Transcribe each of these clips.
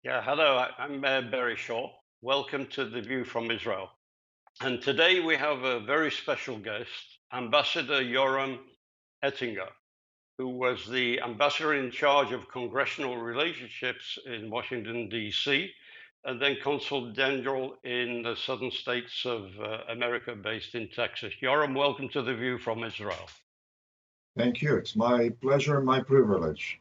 Yeah, hello, I'm Barry Shaw. Welcome to The View from Israel. And today we have a very special guest, Ambassador Yoram Ettinger, who was the ambassador in charge of congressional relationships in Washington, D.C., and then Consul General in the southern states of America, based in Texas. Yoram, welcome to The View from Israel. Thank you. It's my pleasure and my privilege.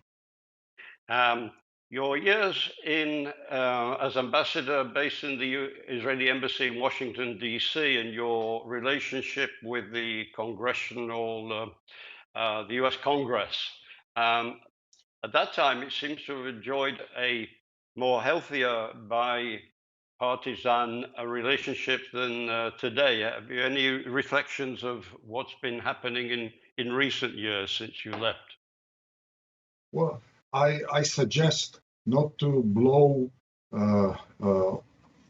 Um, your years in as ambassador based in the Israeli embassy in Washington, D.C., and your relationship with the the U.S. Congress. Um, at that time, it seems to have enjoyed a more healthier bipartisan relationship than today. Have you any reflections of what's been happening in recent years since you left? Well, I suggest not to blow uh, uh,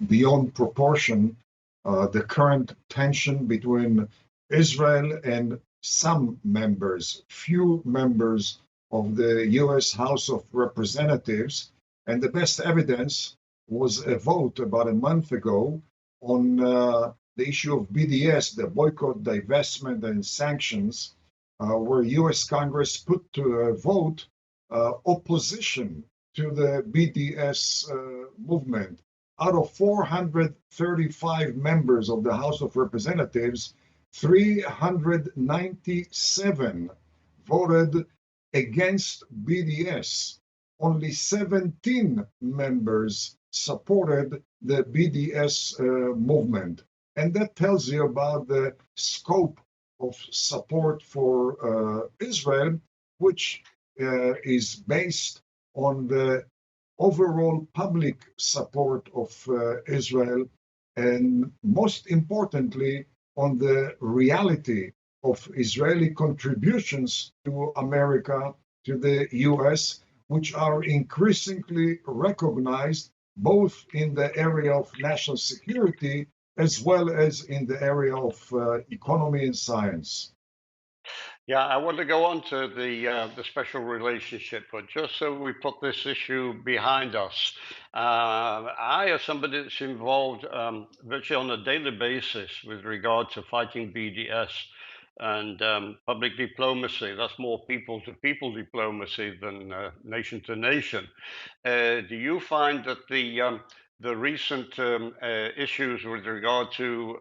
beyond proportion the current tension between Israel and some members, few members of the U.S. House of Representatives. And the best evidence was a vote about a month ago on the issue of BDS, the boycott, divestment, and sanctions, where U.S. Congress put to a vote opposition to the BDS movement. Out of 435 members of the House of Representatives, 397 voted against BDS. Only 17 members supported the BDS movement. And that tells you about the scope of support for Israel, which is based on the overall public support of Israel, and most importantly, on the reality of Israeli contributions to America, to the US, which are increasingly recognized both in the area of national security as well as in the area of economy and science. Yeah, I want to go on to the special relationship, but just so we put this issue behind us, I, as somebody that's involved virtually on a daily basis with regard to fighting BDS and public diplomacy, that's more people-to-people diplomacy than nation-to-nation. Do you find that the recent issues with regard to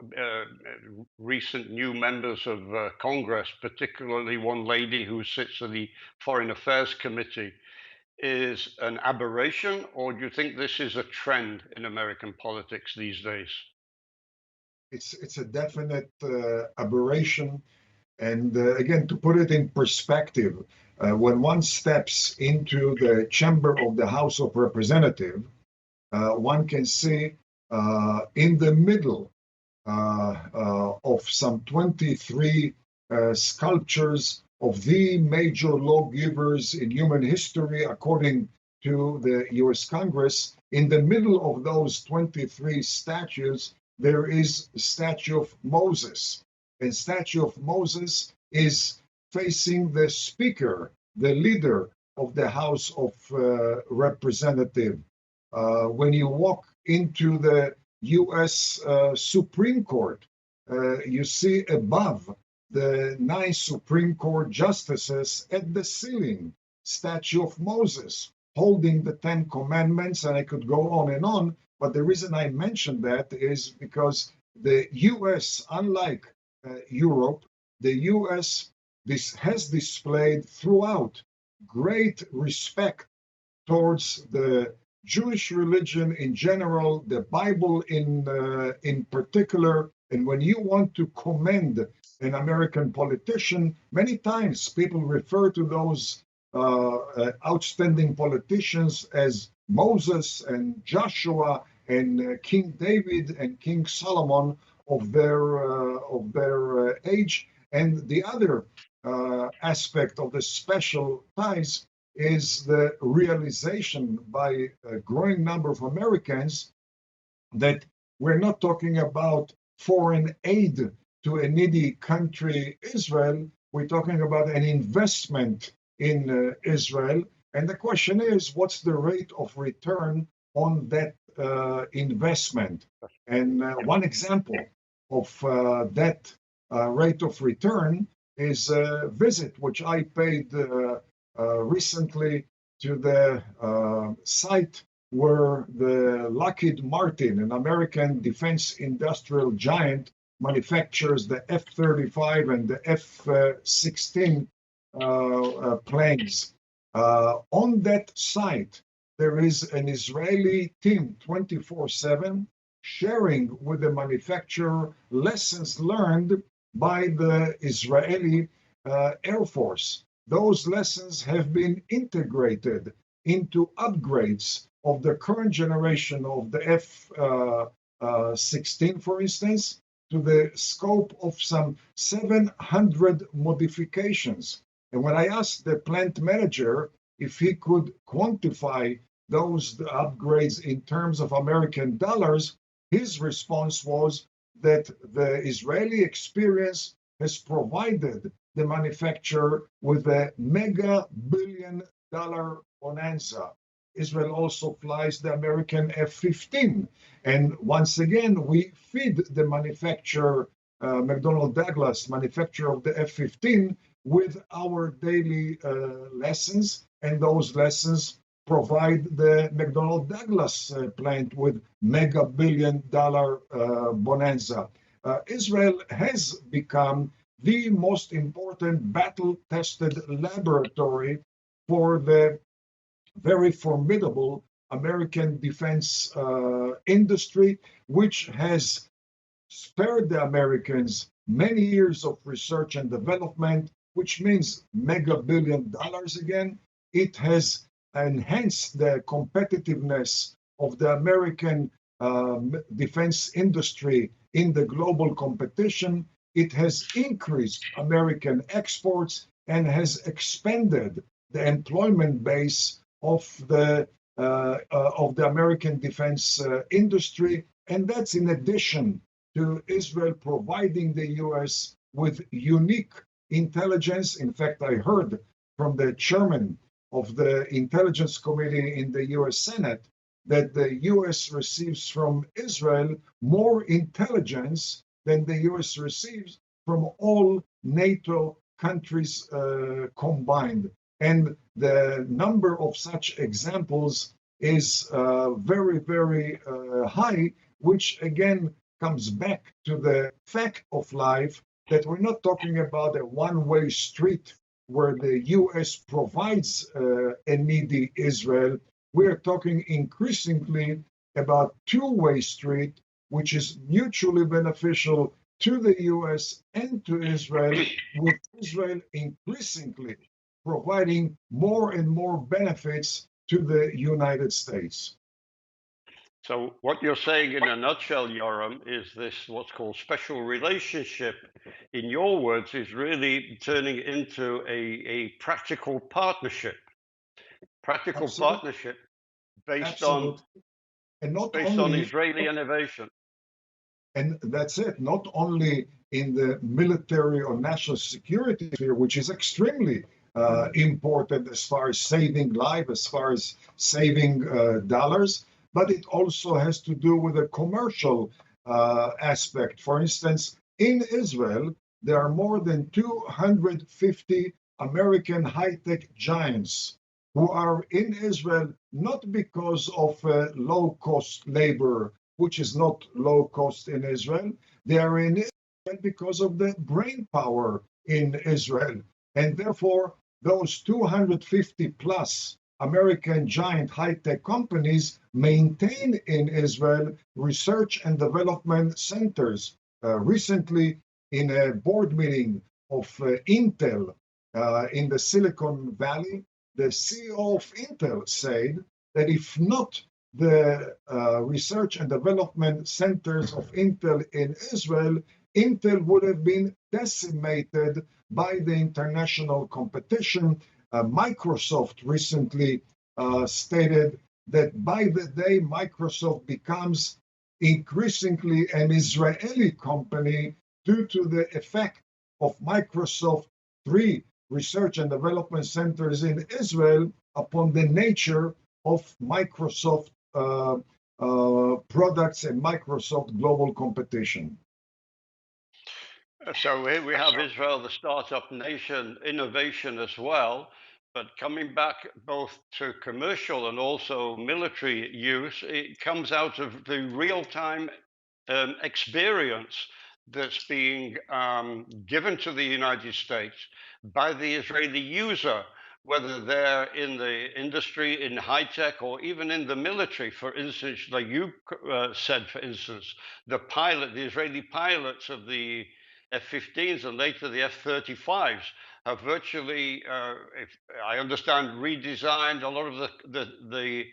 recent new members of Congress, particularly one lady who sits in the Foreign Affairs Committee, is an aberration, or do you think this is a trend in American politics these days? It's a definite aberration. And again, to put it in perspective, when one steps into the chamber of the House of Representatives, one can see in the middle of some 23 sculptures of the major lawgivers in human history, according to the US Congress. In the middle of those 23 statues, there is a statue of Moses. And statue of Moses is facing the speaker, the leader of the House of Representatives. When you walk into the U.S. Supreme Court, you see above the 9 Supreme Court justices at the ceiling, statue of Moses holding the 10 Commandments, and I could go on and on. But the reason I mention that is because the U.S., unlike Europe, the U.S. has displayed throughout great respect towards the Jewish religion in general, the Bible in particular. And when you want to commend an American politician, many times people refer to those outstanding politicians as Moses and Joshua and King David and King Solomon of their age. And the other aspect of the special ties is the realization by a growing number of Americans that we're not talking about foreign aid to a needy country, Israel. We're talking about an investment in Israel. And the question is, what's the rate of return on that investment. And one example of that rate of return is a visit which I paid recently to the site where the Lockheed Martin, an American defense industrial giant, manufactures the F-35 and the F-16 planes. On that site, there is an Israeli team 24/7 sharing with the manufacturer lessons learned by the Israeli Air Force. Those lessons have been integrated into upgrades of the current generation of the F-16, for instance, to the scope of some 700 modifications. And when I asked the plant manager if he could quantify those upgrades in terms of American dollars, his response was that the Israeli experience has provided the manufacturer with a mega billion-dollar bonanza. Israel also flies the American F-15. And once again, we feed the manufacturer, McDonnell Douglas, manufacturer of the F-15, with our daily lessons. And those lessons provide the McDonnell Douglas plant with mega billion-dollar bonanza. Israel has become the most important battle-tested laboratory for the very formidable American defense industry, which has spared the Americans many years of research and development, which means mega billion dollars again. It has enhanced the competitiveness of the American defense industry in the global competition. It has increased American exports and has expanded the employment base of the American defense industry, and that's in addition to Israel providing the U.S. with unique intelligence. In fact, I heard from the chairman of the Intelligence Committee in the U.S. Senate that the U.S. receives from Israel more intelligence than the U.S. receives from all NATO countries combined. And the number of such examples is very, very high, which again comes back to the fact of life that we're not talking about a one-way street where the U.S. provides a needy Israel. We're talking increasingly about two-way street, which is mutually beneficial to the U.S. and to Israel, with Israel increasingly providing more and more benefits to the United States. So what you're saying in a nutshell, Yoram, is this what's called special relationship, in your words, is really turning into a practical partnership. Practical Absolutely. partnership based Absolutely. And not on only Israeli innovation. And that's it, not only in the military or national security sphere, which is extremely important as far as saving lives, as far as saving dollars, but it also has to do with a commercial aspect. For instance, in Israel, there are more than 250 American high-tech giants who are in Israel not because of low-cost labor, which is not low cost in Israel. They are in Israel because of the brain power in Israel. And therefore, those 250 plus American giant high-tech companies maintain in Israel research and development centers. Recently, in a board meeting of Intel in the Silicon Valley, the CEO of Intel said that if not the research and development centers of Intel in Israel, Intel would have been decimated by the international competition. Microsoft recently stated that by the day Microsoft becomes increasingly an Israeli company due to the effect of Microsoft 3 research and development centers in Israel upon the nature of Microsoft products in Microsoft global competition. So here we have Israel, the startup nation, innovation as well. But coming back both to commercial and also military use, it comes out of the real-time experience that's being given to the United States by the Israeli user, whether they're in the industry, in high tech, or even in the military. For instance, like you said, for instance, the Israeli pilots of the F-15s and later the F-35s have virtually, if I understand, redesigned a lot of the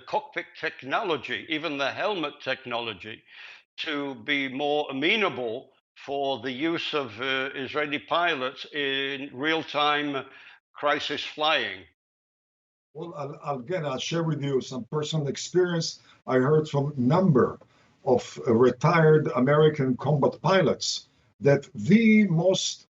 cockpit technology, even the helmet technology, to be more amenable for the use of Israeli pilots in real-time crisis flying. Well, I'll share with you some personal experience I heard from a number of retired American combat pilots that the most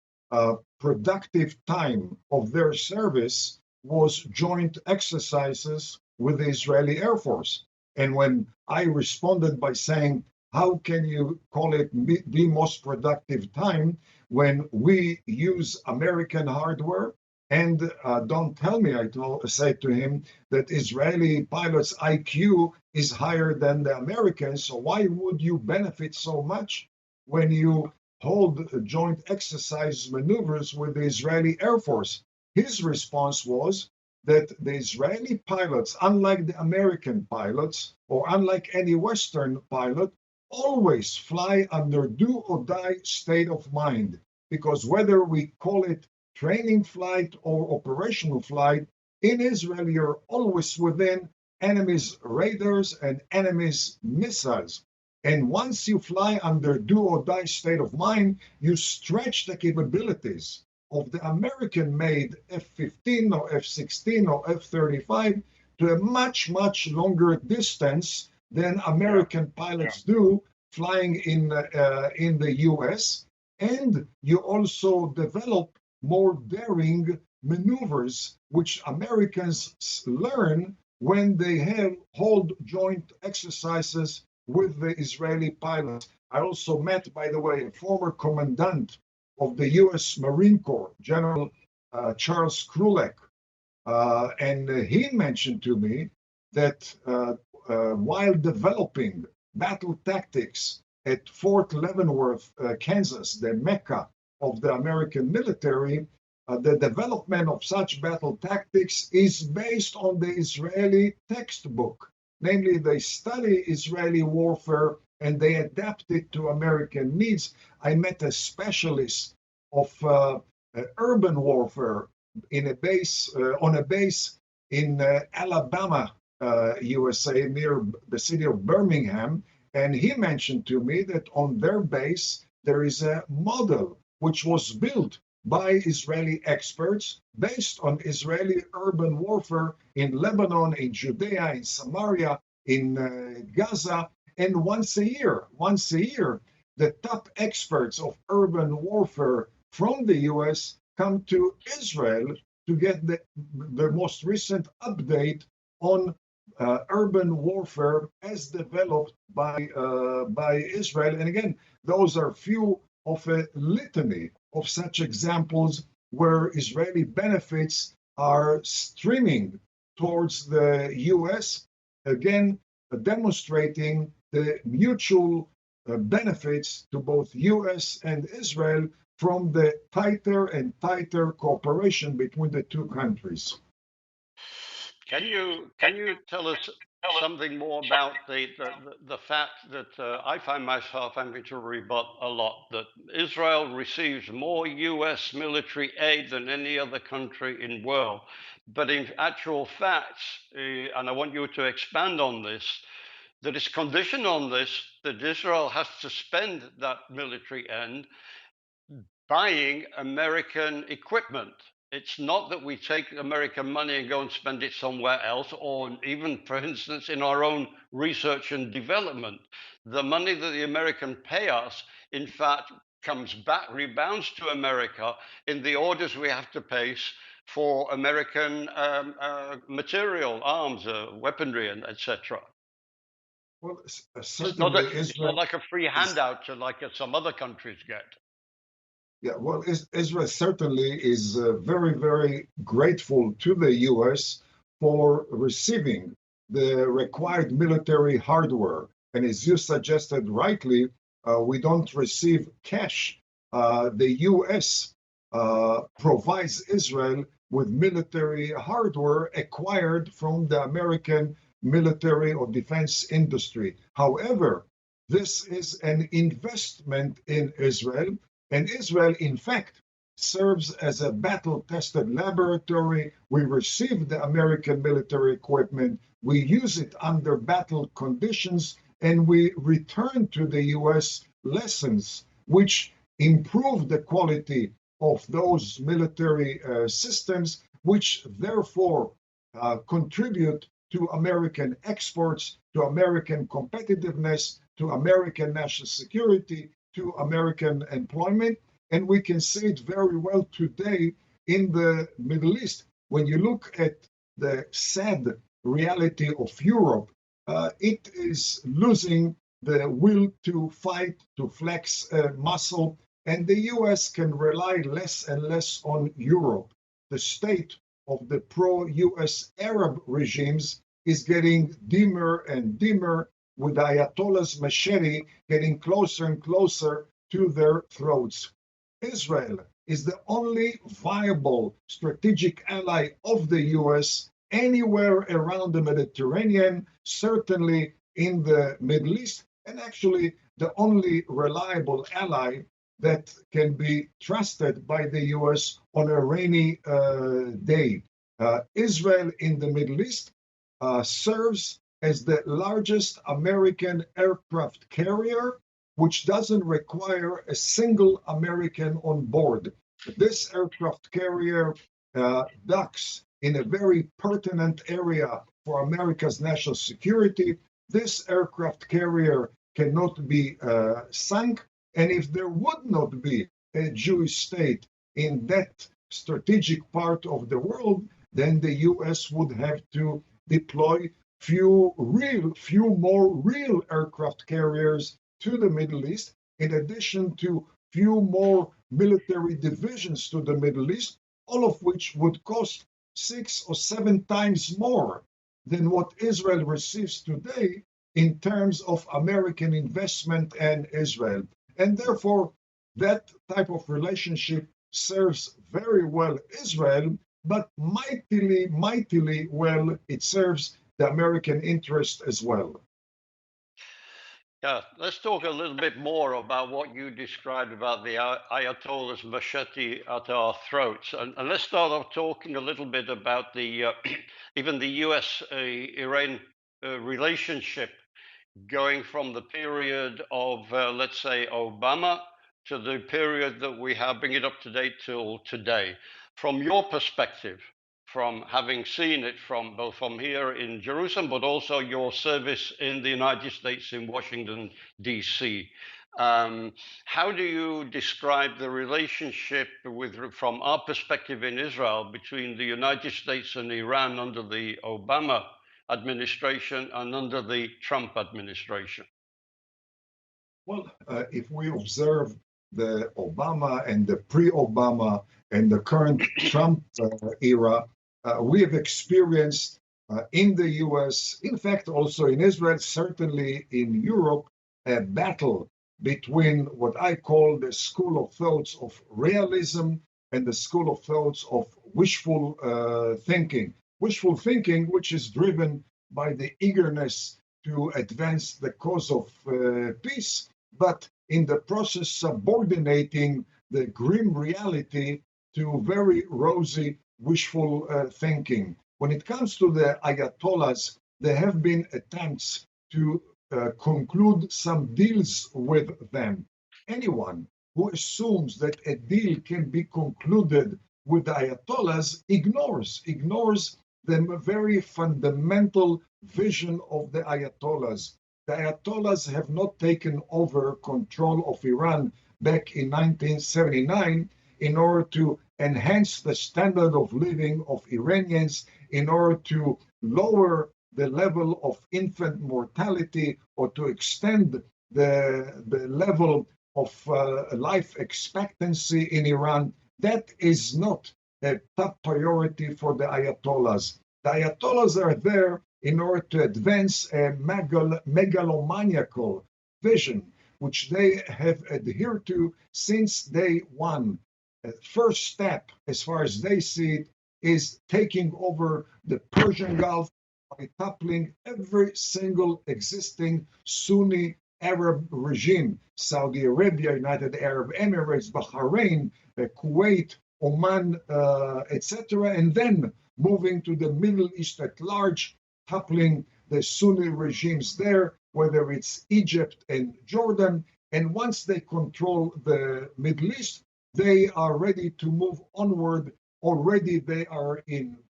productive time of their service was joint exercises with the Israeli Air Force. And when I responded by saying, how can you call it the most productive time when we use American hardware? And don't tell me, I said to him, that Israeli pilots' IQ is higher than the Americans. So why would you benefit so much when you hold joint exercise maneuvers with the Israeli Air Force? His response was that the Israeli pilots, unlike the American pilots or unlike any Western pilot, always fly under do or die state of mind. Because whether we call it training flight or operational flight, in Israel, you're always within enemy's radars and enemy's missiles. And once you fly under do or die state of mind, you stretch the capabilities of the American-made F-15 or F-16 or F-35 to a much, much longer distance than American pilots do flying in the US. And you also develop more daring maneuvers, which Americans learn when they hold joint exercises with the Israeli pilots. I also met, by the way, a former commandant of the US Marine Corps, General Charles Krulek, and he mentioned to me that while developing battle tactics at Fort Leavenworth, Kansas, the Mecca of the American military, the development of such battle tactics is based on the Israeli textbook. Namely, they study Israeli warfare and they adapt it to American needs. I met a specialist of urban warfare on a base in Alabama, USA, near the city of Birmingham, and he mentioned to me that on their base there is a model which was built by Israeli experts based on Israeli urban warfare in Lebanon, in Judea, in Samaria, in Gaza. And once a year, the top experts of urban warfare from the US come to Israel to get the most recent update on urban warfare as developed by Israel. And again, those are few of a litany of such examples where Israeli benefits are streaming towards the US, again, demonstrating the mutual benefits to both US and Israel from the tighter and tighter cooperation between the two countries. Can you tell us something more about the fact that I find myself having to rebut a lot, that Israel receives more US military aid than any other country in the world, but in actual facts, and I want you to expand on this, that it's conditioned on this, that Israel has to spend that military end buying American equipment. It's not that we take American money and go and spend it somewhere else, or even, for instance, in our own research and development. The money that the Americans pay us, in fact, comes back, rebounds to America in the orders we have to place for American material, arms, weaponry, and etc. Well, It's not certainly it's not Israel like a free is, handout to like some other countries get. yeah, well, Israel certainly is very, very grateful to the US for receiving the required military hardware. And as you suggested rightly, we don't receive cash. The US provides Israel with military hardware acquired from the American military or defense industry. However, this is an investment in Israel, and Israel, in fact, serves as a battle-tested laboratory. We receive the American military equipment, we use it under battle conditions, and we return to the US lessons which improve the quality of those military systems, which therefore contribute to American exports, to American competitiveness, to American national security, to American employment. And we can see it very well today in the Middle East. When you look at the sad reality of Europe, it is losing the will to fight, to flex muscle, and the US can rely less and less on Europe. The state of the pro-US Arab regimes is getting dimmer and dimmer, with Ayatollah's machete getting closer and closer to their throats. Israel is the only viable strategic ally of the US anywhere around the Mediterranean, certainly in the Middle East, and actually the only reliable ally that can be trusted by the US on a rainy day. Israel in the Middle East serves as the largest American aircraft carrier, which doesn't require a single American on board. This aircraft carrier docks in a very pertinent area for America's national security. This aircraft carrier cannot be sunk, and if there would not be a Jewish state in that strategic part of the world, then the US would have to deploy few more real aircraft carriers to the Middle East, in addition to few more military divisions to the Middle East, all of which would cost 6 or 7 times more than what Israel receives today in terms of American investment in Israel. And therefore, that type of relationship serves very well Israel, but mightily well it serves the American interest as well. Yeah, let's talk a little bit more about what you described about the Ayatollah's machete at our throats. And let's start off talking a little bit about the even the US-Iran relationship, going from the period of, let's say, Obama to the period that we have, bring it up to date till today. From your perspective, from having seen it from both from here in Jerusalem, but also your service in the United States in Washington, D.C. How do you describe the relationship from our perspective in Israel between the United States and Iran under the Obama administration and under the Trump administration? Well, if we observe the Obama and the pre-Obama and the current Trump era, we have experienced in the US, in fact, also in Israel, certainly in Europe, a battle between what I call the school of thoughts of realism and the school of thoughts of wishful thinking. Wishful thinking, which is driven by the eagerness to advance the cause of peace, but in the process subordinating the grim reality to very rosy wishful thinking. When it comes to the Ayatollahs, there have been attempts to conclude some deals with them. Anyone who assumes that a deal can be concluded with the Ayatollahs ignores the very fundamental vision of the Ayatollahs. The Ayatollahs have not taken over control of Iran back in 1979. in order to enhance the standard of living of Iranians, in order to lower the level of infant mortality, or to extend the level of life expectancy in Iran. That is not a top priority for the Ayatollahs. The Ayatollahs are there in order to advance a megalomaniacal vision, which they have adhered to since day one. The first step, as far as they see it, is taking over the Persian Gulf by toppling every single existing Sunni Arab regime, Saudi Arabia, United Arab Emirates, Bahrain, Kuwait, Oman, etc., and then moving to the Middle East at large, toppling the Sunni regimes there, whether it's Egypt and Jordan. And once they control the Middle East, they are ready to move onward. Already they are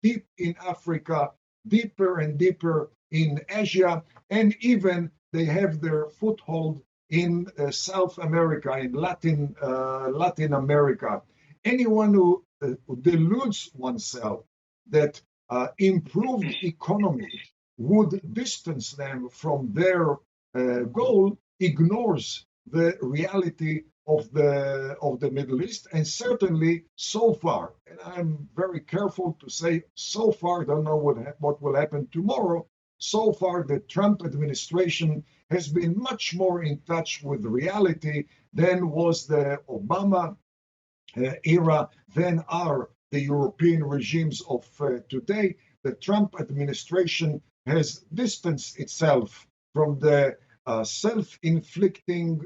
deep in Africa, deeper and deeper in Asia, and even they have their foothold in South America, in Latin America. Anyone who deludes oneself that improved economy would distance them from their goal ignores the reality of the Middle East, and certainly so far, and I'm very careful to say so far, don't know what will happen tomorrow. So far, the Trump administration has been much more in touch with reality than was the Obama era, than are the European regimes of today. The Trump administration has distanced itself from the self-inflicting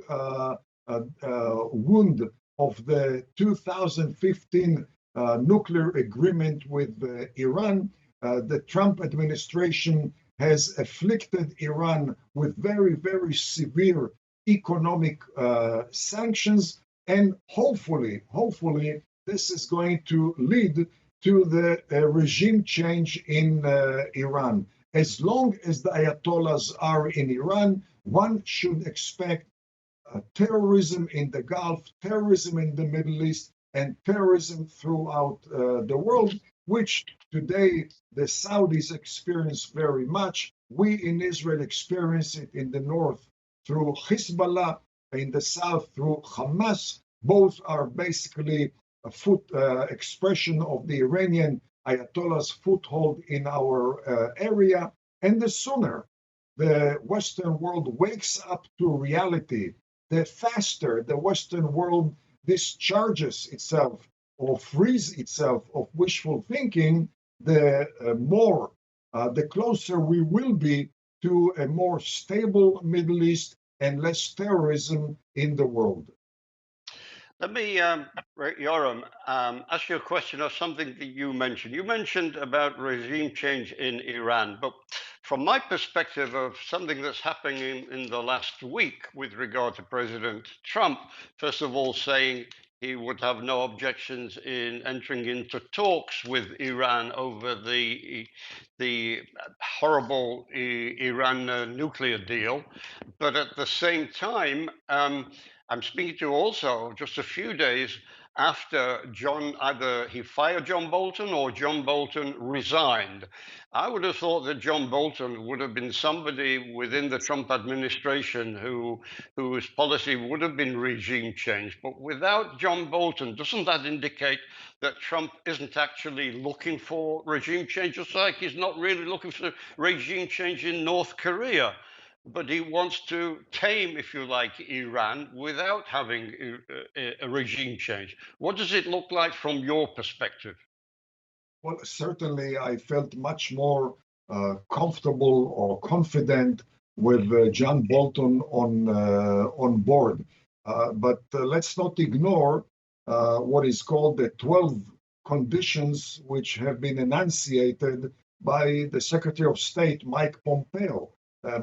wound of the 2015 nuclear agreement with Iran. The Trump administration has afflicted Iran with very, very severe economic sanctions, and hopefully, this is going to lead to the regime change in Iran. As long as the Ayatollahs are in Iran, one should expect terrorism in the Gulf, terrorism in the Middle East, and terrorism throughout the world, which today the Saudis experience very much. We in Israel experience it in the north through Hezbollah, in the south through Hamas. Both are basically a expression of the Iranian Ayatollah's foothold in our area. And the sooner the Western world wakes up to reality, the faster the Western world discharges itself or frees itself of wishful thinking, the closer we will be to a more stable Middle East and less terrorism in the world. Let me, Yoram, ask you a question of something that you mentioned. You mentioned about regime change in Iran, but from my perspective of something that's happening in the last week with regard to President Trump, first of all saying he would have no objections in entering into talks with Iran over the horrible Iran nuclear deal, but at the same time, I'm speaking to also just a few days after either he fired John Bolton or John Bolton resigned. I would have thought that John Bolton would have been somebody within the Trump administration whose policy would have been regime change. But without John Bolton, doesn't that indicate that Trump isn't actually looking for regime change? Just like he's not really looking for regime change in North Korea, but he wants to tame, if you like, Iran without having a regime change. What does it look like from your perspective? Well, certainly I felt much more comfortable or confident with John Bolton on board. But let's not ignore what is called the 12 conditions which have been enunciated by the Secretary of State, Mike Pompeo.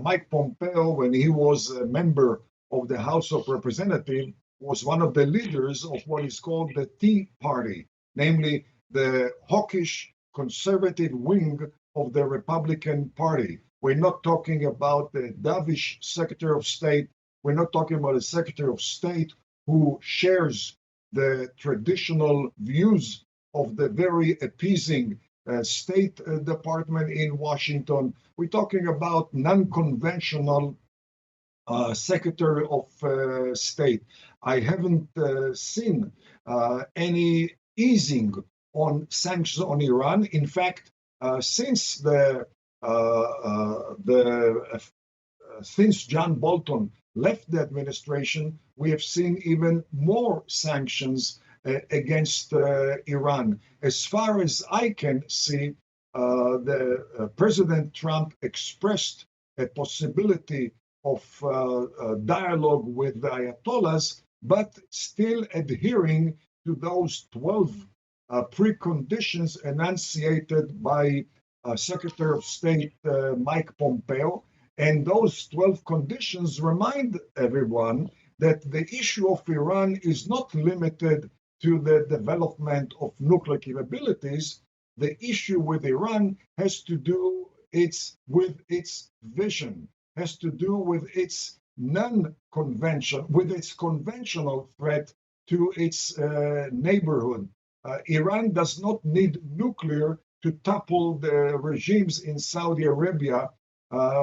Mike Pompeo, when he was a member of the House of Representatives, was one of the leaders of what is called the Tea Party, namely the hawkish conservative wing of the Republican Party. We're not talking about the dovish Secretary of State. We're not talking about a Secretary of State who shares the traditional views of the very appeasing State Department in Washington. We're talking about non-conventional Secretary of State. I haven't seen any easing on sanctions on Iran. In fact, since since John Bolton left the administration, we have seen even more sanctions against Iran. As far as I can see, President Trump expressed a possibility of dialogue with the Ayatollahs, but still adhering to those 12 preconditions enunciated by Secretary of State Mike Pompeo. And those 12 conditions remind everyone that the issue of Iran is not limited to the development of nuclear capabilities. The issue with Iran has to do with its vision, has to do with its conventional threat to its neighborhood. Iran does not need nuclear to topple the regimes in Saudi Arabia,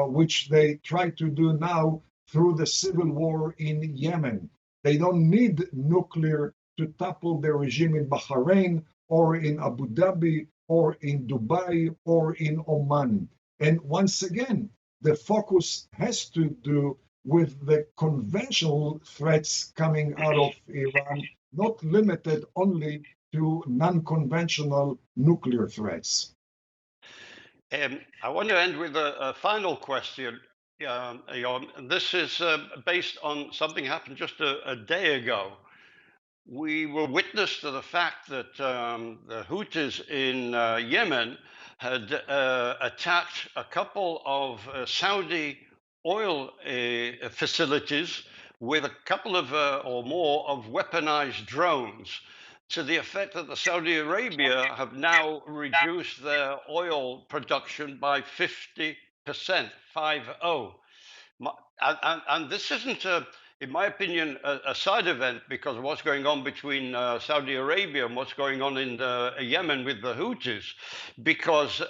which they try to do now through the civil war in Yemen. They don't need nuclear to topple the regime in Bahrain or in Abu Dhabi or in Dubai or in Oman. And once again, the focus has to do with the conventional threats coming out of Iran, not limited only to non-conventional nuclear threats. I want to end with a final question. This is based on something happened just a day ago. We were witness to the fact that the Houthis in Yemen had attacked a couple of Saudi oil facilities with a couple of or more of weaponized drones, to the effect that the Saudi Arabia have now reduced their oil production by 50%, 50. And this isn't, in my opinion, a side event because of what's going on between Saudi Arabia and what's going on in Yemen with the Houthis, because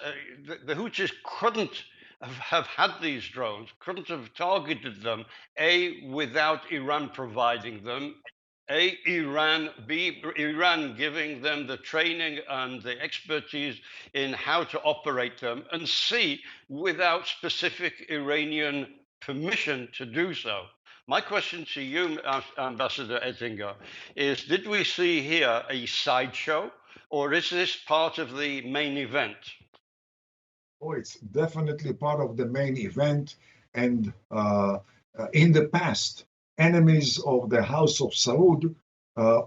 the Houthis couldn't have had these drones, couldn't have targeted them, A, without Iran providing them, A, Iran giving them the training and the expertise in how to operate them, and C, without specific Iranian permission to do so. My question to you, Ambassador Ettinger, is did we see here a sideshow, or is this part of the main event? Oh, it's definitely part of the main event. And in the past, enemies of the House of Saud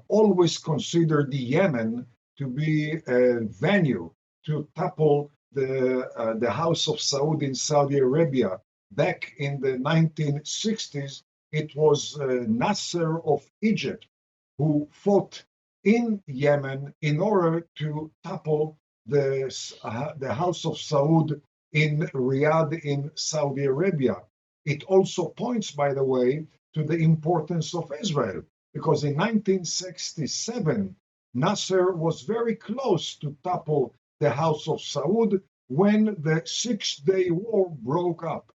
always considered the Yemen to be a venue to topple the House of Saud in Saudi Arabia. Back in the 1960s, it was Nasser of Egypt who fought in Yemen in order to topple the House of Saud in Riyadh in Saudi Arabia. It also points, by the way, to the importance of Israel, because in 1967, Nasser was very close to topple the House of Saud when the Six-Day War broke up.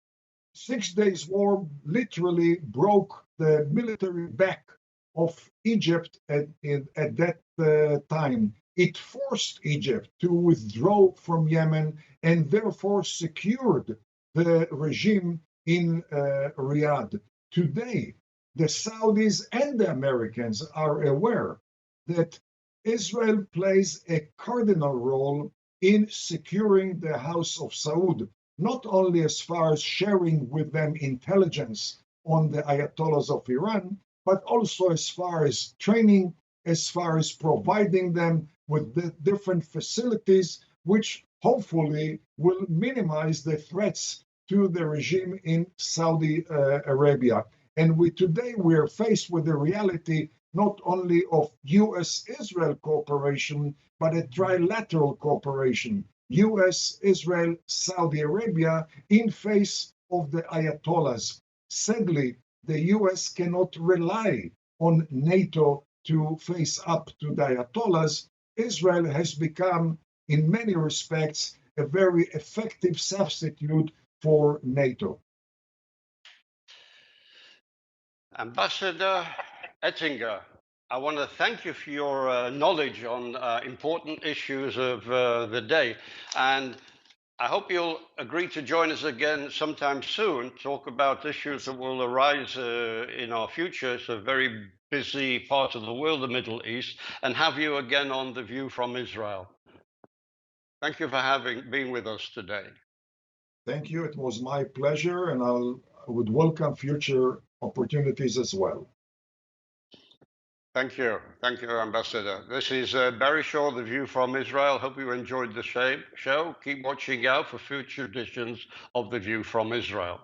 6 Days War literally broke the military back of Egypt at that time. It forced Egypt to withdraw from Yemen and therefore secured the regime in Riyadh. Today, the Saudis and the Americans are aware that Israel plays a cardinal role in securing the House of Saud, not only as far as sharing with them intelligence on the Ayatollahs of Iran, but also as far as training, as far as providing them with the different facilities, which hopefully will minimize the threats to the regime in Saudi Arabia. And today we are faced with the reality not only of U.S.-Israel cooperation, but a trilateral cooperation, U.S., Israel, Saudi Arabia, in face of the Ayatollahs. Sadly, the U.S. cannot rely on NATO to face up to the Ayatollahs, Israel has become, in many respects, a very effective substitute for NATO. Ambassador Ettinger, I want to thank you for your knowledge on important issues of the day. And I hope you'll agree to join us again sometime soon, talk about issues that will arise in our future. It's a very busy part of the world, the Middle East, and have you again on The View from Israel. Thank you for being with us today. Thank you. It was my pleasure, and I would welcome future opportunities as well. Thank you. Thank you, Ambassador. This is Barry Shaw, The View from Israel. Hope you enjoyed the show. Keep watching out for future editions of The View from Israel.